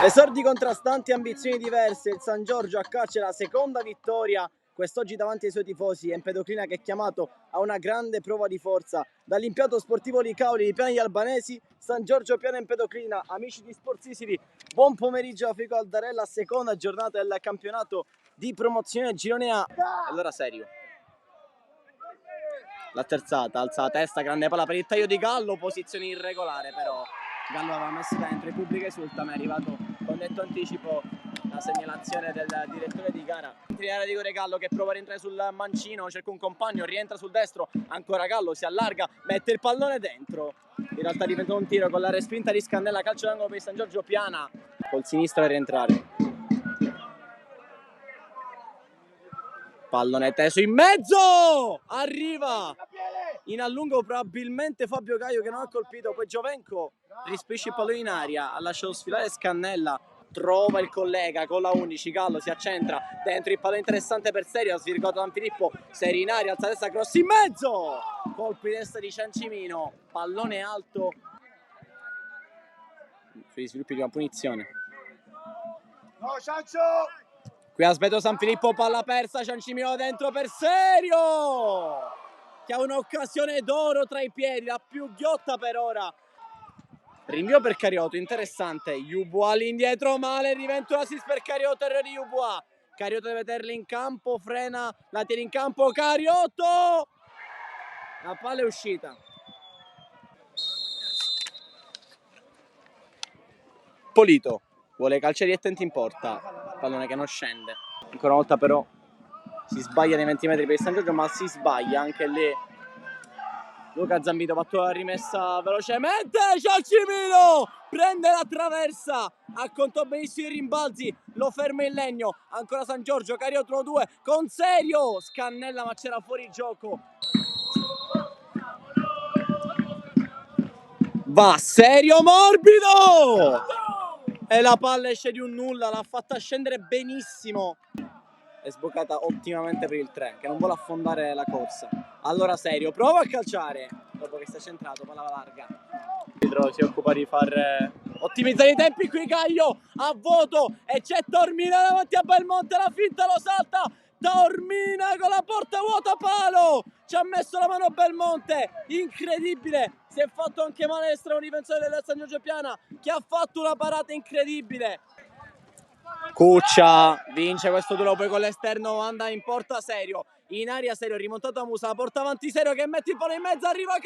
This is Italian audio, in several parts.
Esordi contrastanti, ambizioni diverse, il San Giorgio a calcia la seconda vittoria quest'oggi davanti ai suoi tifosi. Empedoclina che è chiamato a una grande prova di forza dall'impianto sportivo Licauli di Piani Albanesi. San Giorgio Piano Empedoclina, amici di Sport Sicily, buon pomeriggio a Fico Aldarella, seconda giornata del campionato di promozione Girone A. Allora serio, la terzata, alza la testa, grande palla per il taglio di Gallo, posizione irregolare però Gallo aveva messo dentro, il pubblico esulta, ma è arrivato con netto anticipo la segnalazione del direttore di gara. In area di rigore Gallo che prova a rientrare sul mancino, cerca un compagno, rientra sul destro, ancora Gallo, si allarga, mette il pallone dentro. In realtà diventa un tiro con la respinta di Scannella, calcio d'angolo per San Giorgio Piana, col sinistro a rientrare. Pallone teso in mezzo, arriva in allungo probabilmente Fabio Caio che non ha colpito, poi Giovenco rispedisce il pallone in aria, ha lasciato sfilare Scannella, trova il collega con la 11, Gallo si accentra dentro il pallone interessante per Serio, ha svirgolato San Filippo, Serio in aria, alza destra, cross in mezzo, colpo di testa di Ciancimino, pallone alto sugli sviluppi di una punizione. No, Ciancio! Qui a Sveto San Filippo, palla persa, Ciancimino dentro per Serio che ha un'occasione d'oro tra i piedi, la più ghiotta per ora. Rinvio per Cariotto, interessante. Yubua all'indietro, male, diventa un assist per Cariotto, errore di Yubua. Cariotto deve tenerla in campo, frena, la tiene in campo, Cariotto! La palla è uscita. Polito vuole calciare direttamente in porta, pallone che non scende. Ancora una volta però si sbaglia nei 20 metri per il San Giorgio, ma si sbaglia anche lì. Luca Zambito fatto la rimessa velocemente, Ciancimino prende la traversa, accontò benissimo i rimbalzi, lo ferma in legno, ancora San Giorgio, Cariotto 1-2 con Serio, Scannella ma c'era fuori gioco. Va Serio, morbido! E la palla esce di un nulla, l'ha fatta scendere benissimo. È sboccata ottimamente per il 3 che non vuole affondare la corsa. Allora Serio prova a calciare dopo che si è centrato, palla larga. Pietro si occupa di far ottimizzare i tempi qui, Caio a vuoto e c'è Tormina davanti a Belmonte, la finta lo salta, Tormina con la porta vuota, palo, ci ha messo la mano Belmonte, incredibile, si è fatto anche male l'estremo difensore del San Giorgio Piana che ha fatto una parata incredibile. Cuccia vince questo duello, poi con l'esterno manda in porta Serio, in aria Serio, rimontato a Musa, la porta avanti Serio che mette il palo in mezzo, arriva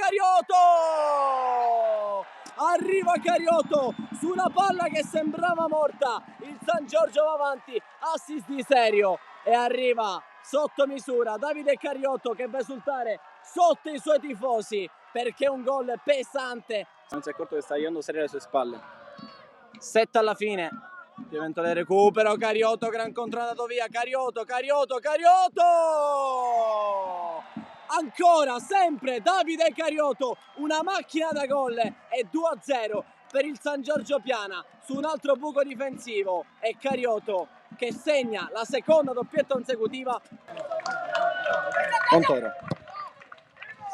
Cariotto su una palla che sembrava morta, il San Giorgio va avanti, assist di Serio e arriva sotto misura Davide Cariotto che va a esultare sotto i suoi tifosi perché è un gol pesante. Non si è accorto che sta arrivando Serio alle sue spalle. 7 alla fine. Eventuale recupero, Cariotto, gran contro andato via, Cariotto! Ancora, sempre Davide Cariotto, una macchina da gol e 2-0 per il San Giorgio Piana su un altro buco difensivo e Cariotto che segna la seconda doppietta consecutiva. Montoro,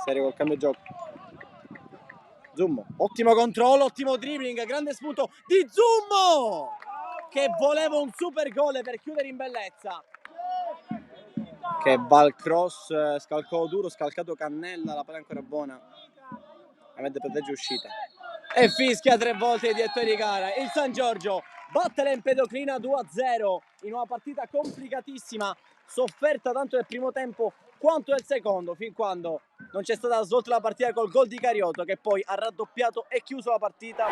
Serio col cambio gioco. Zummo, ottimo controllo, ottimo dribbling, grande spunto di Zummo che voleva un super gol per chiudere in bellezza, che va al cross, scalcolo duro, scalcato Cannella, la palla è ancora buona, la mette per legge uscita e fischia 3 volte il direttore di gara. Il San Giorgio batte l'Empedoclina 2-0 in una partita complicatissima, sofferta tanto nel primo tempo quanto nel secondo, fin quando non c'è stata svolta la partita col gol di Cariotto che poi ha raddoppiato e chiuso la partita.